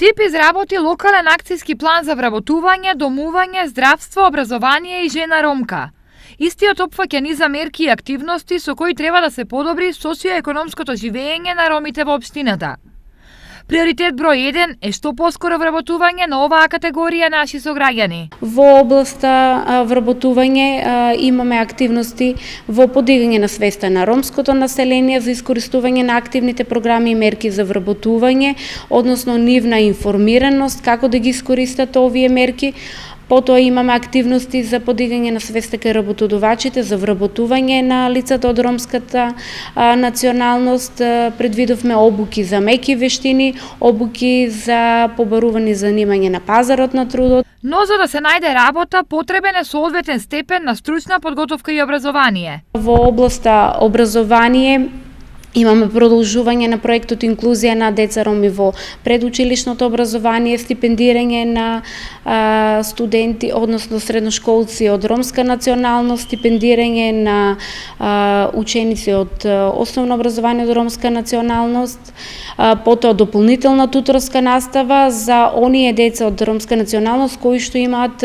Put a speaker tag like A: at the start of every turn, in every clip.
A: Штип изработи локален акцијски план за вработување, домување, здравство, образование и жена ромка. Истиот опфаќа низа мерки и активности со кои треба да се подобри социоекономското живење на ромите во општината. Приоритет број 1 е што поскоро вработување на оваа категорија наши сограѓани.
B: Во областа вработување имаме активности во подигање на свеста на ромското население за искористување на активните програми и мерки за вработување, односно нивна информираност како да ги искористат овие мерки. Потоа имаме активности за подигање на свеста кај работодавачите за вработување на лицата од ромската националност. Предвидовме обуки за меки вештини, обуки за побарувани занимање на пазарот на трудот.
A: Но за да се најде работа, потребен е соодветен степен на стручна подготовка и образование.
B: Во областа образование имаме продолжување на проектот инклузија на деца роми во предучилишното образование, стипендирање на студенти, односно средношколци од ромска националност, стипендирање на ученици од основно образование од ромска националност, потоа дополнителна туторска настава за оние деца од ромска националност кои што имаат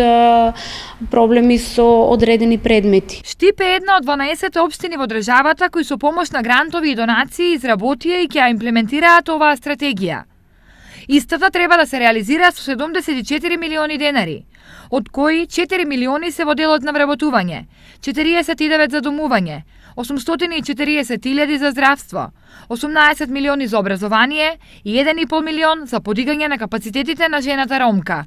B: проблеми со одредени предмети.
A: Штип е една од 12 општини во државата кои со помош на грантови и донации изработија и ќе ја имплементираат оваа стратегија. Истата треба да се реализира со 74 милиони денари, од кои 4 милиони се во делот на вработување, 49 за домување, 840.000 за здравство, 18 милиони за образование и 1,5 милион за подигање на капацитетите на жената ромка.